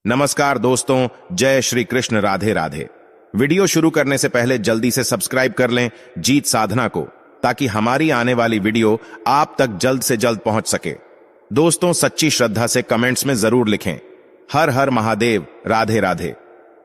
नमस्कार दोस्तों, जय श्री कृष्ण, राधे राधे। वीडियो शुरू करने से पहले जल्दी से सब्सक्राइब कर लें जीत साधना को, ताकि हमारी आने वाली वीडियो आप तक जल्द से जल्द पहुंच सके। दोस्तों, सच्ची श्रद्धा से कमेंट्स में जरूर लिखें हर हर महादेव, राधे राधे।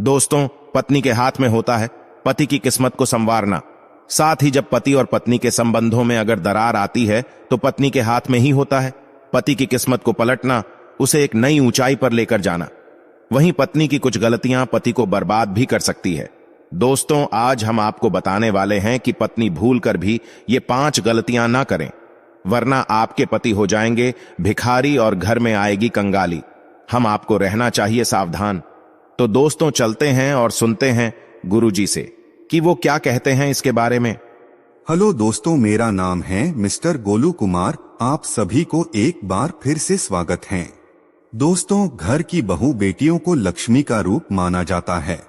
दोस्तों, पत्नी के हाथ में होता है पति की किस्मत को संवारना। साथ ही जब पति और पत्नी के संबंधों में अगर दरार आती है तो पत्नी के हाथ में ही होता है पति की किस्मत को पलटना, उसे एक नई ऊंचाई पर लेकर जाना। वहीं पत्नी की कुछ गलतियां पति को बर्बाद भी कर सकती है। दोस्तों, आज हम आपको बताने वाले हैं कि पत्नी भूलकर भी ये 5 गलतियां ना करें, वरना आपके पति हो जाएंगे भिखारी और घर में आएगी कंगाली। हम आपको रहना चाहिए सावधान। तो दोस्तों, चलते हैं और सुनते हैं गुरुजी से कि वो क्या कहते हैं इसके बारे में। हेलो दोस्तों, मेरा नाम है मिस्टर गोलू कुमार। आप सभी को एक बार फिर से स्वागत है। दोस्तों, घर की बहू बेटियों को लक्ष्मी का रूप माना जाता है।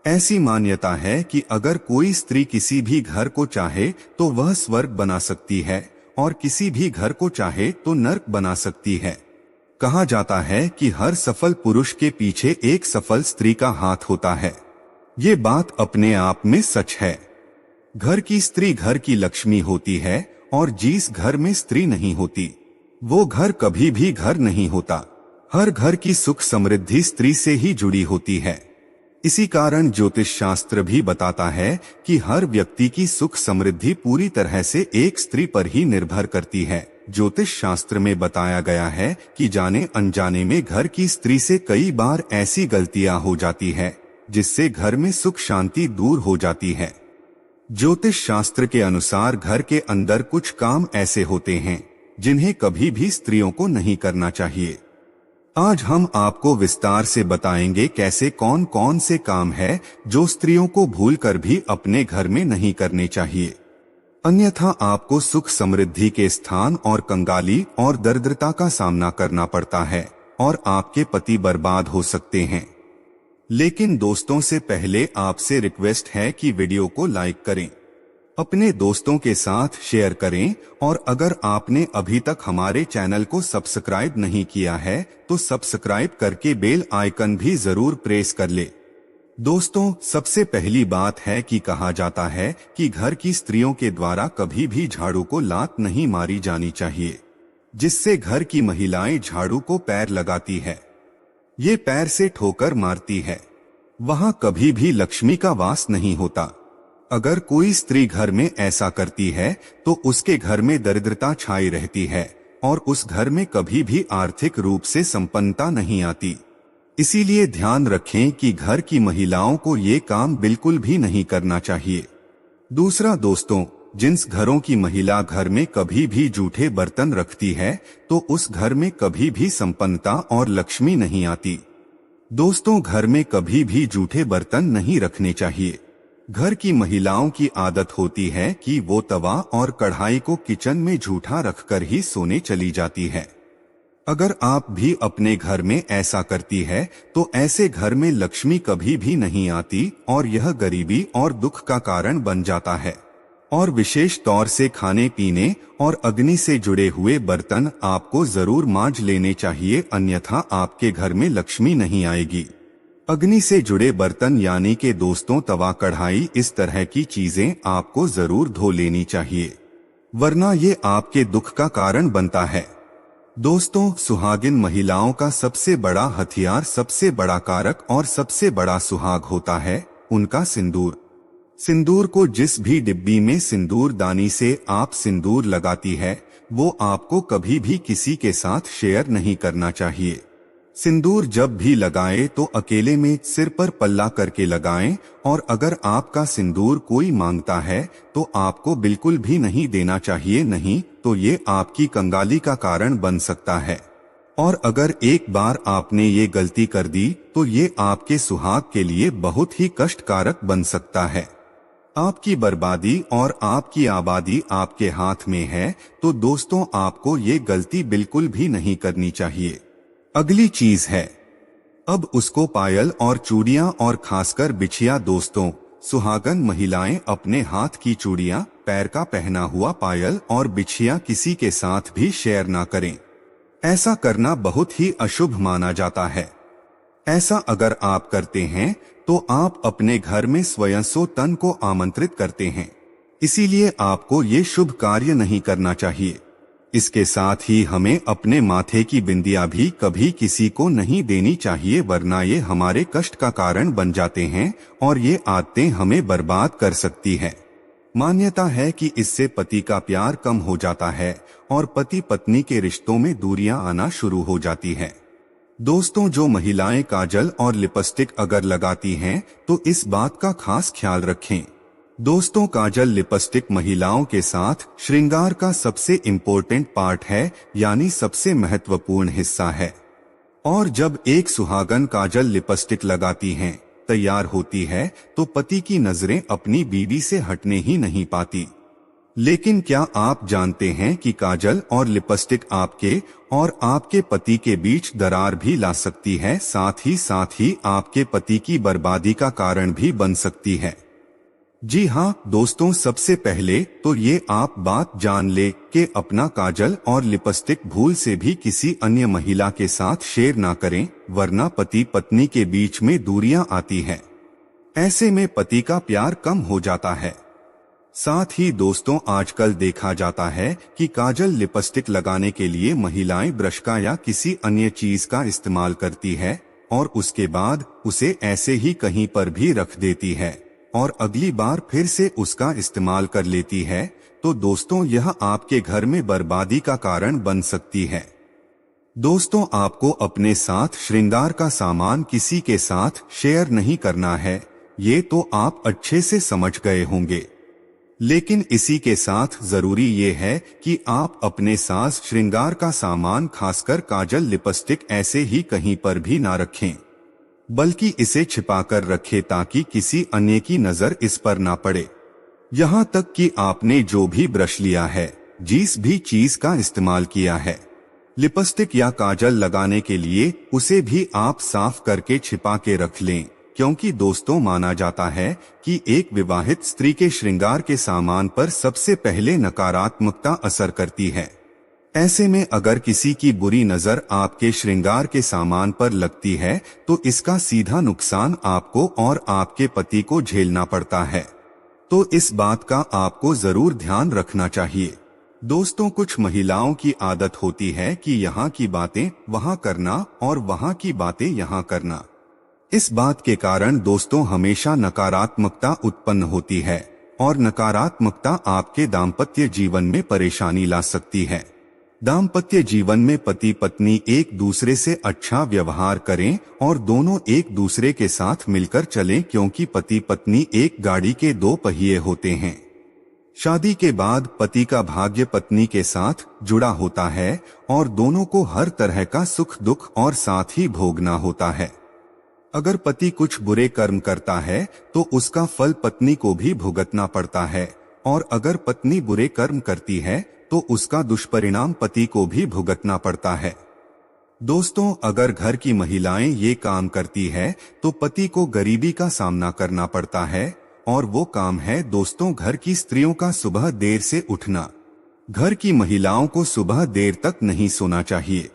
ऐसी मान्यता है कि अगर कोई स्त्री किसी भी घर को चाहे तो वह स्वर्ग बना सकती है और किसी भी घर को चाहे तो नर्क बना सकती है। कहा जाता है कि हर सफल पुरुष के पीछे एक सफल स्त्री का हाथ होता है। ये बात अपने आप में सच है। घर की स्त्री घर की लक्ष्मी होती है और जिस घर में स्त्री नहीं होती वो घर कभी भी घर नहीं होता। हर घर की सुख समृद्धि स्त्री से ही जुड़ी होती है। इसी कारण ज्योतिष शास्त्र भी बताता है कि हर व्यक्ति की सुख समृद्धि पूरी तरह से एक स्त्री पर ही निर्भर करती है। ज्योतिष शास्त्र में बताया गया है कि जाने अनजाने में घर की स्त्री से कई बार ऐसी गलतियां हो जाती है जिससे घर में सुख शांति दूर हो जाती है। ज्योतिष शास्त्र के अनुसार घर के अंदर कुछ काम ऐसे होते हैं जिन्हें कभी भी स्त्रियों को नहीं करना चाहिए। आज हम आपको विस्तार से बताएंगे कैसे कौन कौन से काम है जो स्त्रियों को भूलकर भी अपने घर में नहीं करने चाहिए, अन्यथा आपको सुख समृद्धि के स्थान और कंगाली और दरिद्रता का सामना करना पड़ता है और आपके पति बर्बाद हो सकते हैं। लेकिन दोस्तों, से पहले आपसे रिक्वेस्ट है कि वीडियो को लाइक करें, अपने दोस्तों के साथ शेयर करें और अगर आपने अभी तक हमारे चैनल को सब्सक्राइब नहीं किया है तो सब्सक्राइब करके बेल आइकन भी जरूर प्रेस कर ले। दोस्तों, सबसे पहली बात है कि कहा जाता है कि घर की स्त्रियों के द्वारा कभी भी झाड़ू को लात नहीं मारी जानी चाहिए, जिससे घर की महिलाएं झाड़ू को पैर लगाती है, ये पैर से ठोकर मारती है, वहां कभी भी लक्ष्मी का वास नहीं होता। अगर कोई स्त्री घर में ऐसा करती है तो उसके घर में दरिद्रता छाई रहती है और उस घर में कभी भी आर्थिक रूप से संपन्नता नहीं आती। इसीलिए ध्यान रखें कि घर की महिलाओं को ये काम बिल्कुल भी नहीं करना चाहिए। दूसरा दोस्तों, जिन घरों की महिला घर में कभी भी जूठे बर्तन रखती है तो उस घर में कभी भी संपन्नता और लक्ष्मी नहीं आती। दोस्तों, घर में कभी भी जूठे बर्तन नहीं रखने चाहिए। घर की महिलाओं की आदत होती है कि वो तवा और कढ़ाई को किचन में झूठा रखकर ही सोने चली जाती है। अगर आप भी अपने घर में ऐसा करती है तो ऐसे घर में लक्ष्मी कभी भी नहीं आती और यह गरीबी और दुख का कारण बन जाता है। और विशेष तौर से खाने पीने और अग्नि से जुड़े हुए बर्तन आपको जरूर मांज लेने चाहिए, अन्यथा आपके घर में लक्ष्मी नहीं आएगी। अग्नि से जुड़े बर्तन यानी के दोस्तों तवा, कढ़ाई, इस तरह की चीजें आपको जरूर धो लेनी चाहिए, वरना ये आपके दुख का कारण बनता है। दोस्तों, सुहागिन महिलाओं का सबसे बड़ा हथियार, सबसे बड़ा कारक और सबसे बड़ा सुहाग होता है उनका सिंदूर। सिंदूर को जिस भी डिब्बी में सिंदूर दानी से आप सिंदूर लगाती है वो आपको कभी भी किसी के साथ शेयर नहीं करना चाहिए। सिंदूर जब भी लगाएं तो अकेले में सिर पर पल्ला करके लगाएं और अगर आपका सिंदूर कोई मांगता है तो आपको बिल्कुल भी नहीं देना चाहिए, नहीं तो ये आपकी कंगाली का कारण बन सकता है। और अगर एक बार आपने ये गलती कर दी तो ये आपके सुहाग के लिए बहुत ही कष्टकारक बन सकता है। आपकी बर्बादी और आपकी आबादी आपके हाथ में है। तो दोस्तों, आपको ये गलती बिल्कुल भी नहीं करनी चाहिए। अगली चीज है, अब उसको पायल और चूड़ियां और खासकर बिछिया। दोस्तों, सुहागन महिलाएं अपने हाथ की चूड़ियां, पैर का पहना हुआ पायल और बिछिया किसी के साथ भी शेयर ना करें। ऐसा करना बहुत ही अशुभ माना जाता है। ऐसा अगर आप करते हैं तो आप अपने घर में स्वयं तन को आमंत्रित करते हैं। इसीलिए आपको ये शुभ कार्य नहीं करना चाहिए। इसके साथ ही हमें अपने माथे की बिंदियां भी कभी किसी को नहीं देनी चाहिए, वरना ये हमारे कष्ट का कारण बन जाते हैं और ये आदतें हमें बर्बाद कर सकती है। मान्यता है कि इससे पति का प्यार कम हो जाता है और पति पत्नी के रिश्तों में दूरियां आना शुरू हो जाती है। दोस्तों, जो महिलाएं काजल और लिपस्टिक अगर लगाती हैं तो इस बात का खास ख्याल रखें। दोस्तों, काजल लिपस्टिक महिलाओं के साथ श्रृंगार का सबसे इम्पोर्टेंट पार्ट है, यानी सबसे महत्वपूर्ण हिस्सा है। और जब एक सुहागन काजल लिपस्टिक लगाती हैं, तैयार होती है, तो पति की नजरें अपनी बीवी से हटने ही नहीं पाती। लेकिन क्या आप जानते हैं कि काजल और लिपस्टिक आपके और आपके पति के बीच दरार भी ला सकती है, साथ ही आपके पति की बर्बादी का कारण भी बन सकती है। जी हाँ दोस्तों, सबसे पहले तो ये आप बात जान ले कि अपना काजल और लिपस्टिक भूल से भी किसी अन्य महिला के साथ शेयर ना करें, वरना पति पत्नी के बीच में दूरियां आती हैं। ऐसे में पति का प्यार कम हो जाता है। साथ ही दोस्तों, आजकल देखा जाता है कि काजल लिपस्टिक लगाने के लिए महिलाएं ब्रश का या किसी अन्य चीज का इस्तेमाल करती है और उसके बाद उसे ऐसे ही कहीं पर भी रख देती है और अगली बार फिर से उसका इस्तेमाल कर लेती है। तो दोस्तों, यह आपके घर में बर्बादी का कारण बन सकती है। दोस्तों, आपको अपने साथ श्रृंगार का सामान किसी के साथ शेयर नहीं करना है, ये तो आप अच्छे से समझ गए होंगे। लेकिन इसी के साथ जरूरी ये है कि आप अपने साथ श्रृंगार का सामान, खासकर काजल लिपस्टिक, ऐसे ही कहीं पर भी ना रखें, बल्कि इसे छिपाकर रखें ताकि किसी अन्य की नजर इस पर ना पड़े। यहाँ तक कि आपने जो भी ब्रश लिया है, जिस भी चीज का इस्तेमाल किया है लिपस्टिक या काजल लगाने के लिए, उसे भी आप साफ करके छिपा के रख लें, क्योंकि दोस्तों, माना जाता है कि एक विवाहित स्त्री के श्रृंगार के सामान पर सबसे पहले नकारात्मकता असर करती है। ऐसे में अगर किसी की बुरी नजर आपके श्रृंगार के सामान पर लगती है तो इसका सीधा नुकसान आपको और आपके पति को झेलना पड़ता है। तो इस बात का आपको जरूर ध्यान रखना चाहिए। दोस्तों, कुछ महिलाओं की आदत होती है कि यहाँ की बातें वहाँ करना और वहाँ की बातें यहाँ करना। इस बात के कारण दोस्तों हमेशा नकारात्मकता उत्पन्न होती है और नकारात्मकता आपके दाम्पत्य जीवन में परेशानी ला सकती है। दाम्पत्य जीवन में पति पत्नी एक दूसरे से अच्छा व्यवहार करें और दोनों एक दूसरे के साथ मिलकर चलें, क्योंकि पति पत्नी एक गाड़ी के दो पहिए होते हैं। शादी के बाद पति का भाग्य पत्नी के साथ जुड़ा होता है और दोनों को हर तरह का सुख दुख और साथ ही भोगना होता है। अगर पति कुछ बुरे कर्म करता है तो उसका फल पत्नी को भी भुगतना पड़ता है, और अगर पत्नी बुरे कर्म करती है तो उसका दुष्परिणाम पति को भी भुगतना पड़ता है। दोस्तों, अगर घर की महिलाएं ये काम करती है तो पति को गरीबी का सामना करना पड़ता है, और वो काम है दोस्तों घर की स्त्रियों का सुबह देर से उठना। घर की महिलाओं को सुबह देर तक नहीं सोना चाहिए।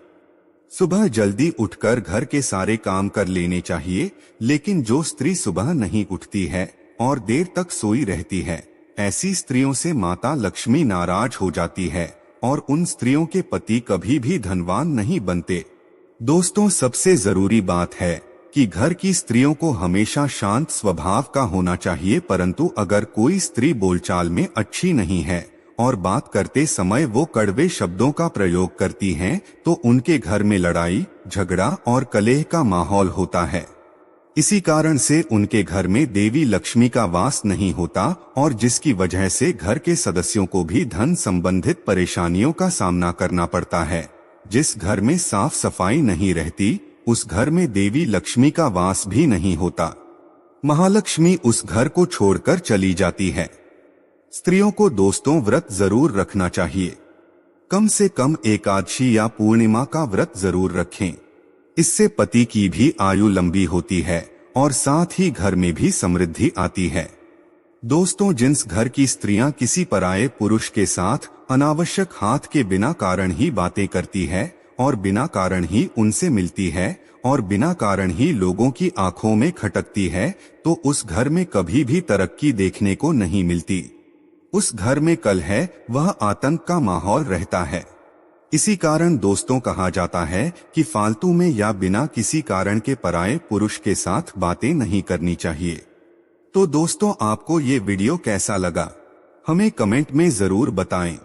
सुबह जल्दी उठकर घर के सारे काम कर लेने चाहिए, लेकिन जो स्त्री सुबह नहीं उठती है और देर तक सोई रहती है, ऐसी स्त्रियों से माता लक्ष्मी नाराज हो जाती है और उन स्त्रियों के पति कभी भी धनवान नहीं बनते। दोस्तों, सबसे जरूरी बात है कि घर की स्त्रियों को हमेशा शांत स्वभाव का होना चाहिए, परंतु अगर कोई स्त्री बोलचाल में अच्छी नहीं है और बात करते समय वो कड़वे शब्दों का प्रयोग करती हैं, तो उनके घर में लड़ाई झगड़ा और कलह का माहौल होता है। इसी कारण से उनके घर में देवी लक्ष्मी का वास नहीं होता, और जिसकी वजह से घर के सदस्यों को भी धन संबंधित परेशानियों का सामना करना पड़ता है। जिस घर में साफ सफाई नहीं रहती, उस घर में देवी लक्ष्मी का वास भी नहीं होता। महालक्ष्मी उस घर को छोड़कर चली जाती है। स्त्रियों को दोस्तों व्रत जरूर रखना चाहिए। कम से कम एकादशी या पूर्णिमा का व्रत जरूर रखें। इससे पति की भी आयु लंबी होती है और साथ ही घर में भी समृद्धि आती है। दोस्तों, जिस घर की स्त्रियां किसी पराये पुरुष के साथ अनावश्यक हाथ के बिना कारण ही बातें करती है, और बिना कारण ही उनसे मिलती है और बिना कारण ही लोगों की आंखों में खटकती है, तो उस घर में कभी भी तरक्की देखने को नहीं मिलती। उस घर में कल है वह आतंक का माहौल रहता है। इसी कारण दोस्तों कहा जाता है कि फालतू में या बिना किसी कारण के पराये पुरुष के साथ बातें नहीं करनी चाहिए। तो दोस्तों, आपको ये वीडियो कैसा लगा हमें कमेंट में जरूर बताएं।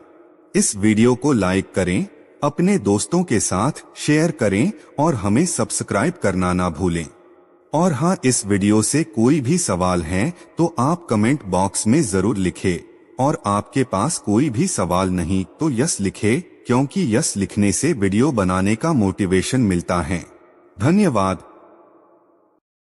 इस वीडियो को लाइक करें, अपने दोस्तों के साथ शेयर करें और हमें सब्सक्राइब करना ना भूलें। और हाँ, इस वीडियो से कोई भी सवाल है तो आप कमेंट बॉक्स में जरूर लिखें, और आपके पास कोई भी सवाल नहीं तो यस लिखें, क्योंकि यस लिखने से वीडियो बनाने का मोटिवेशन मिलता है। धन्यवाद।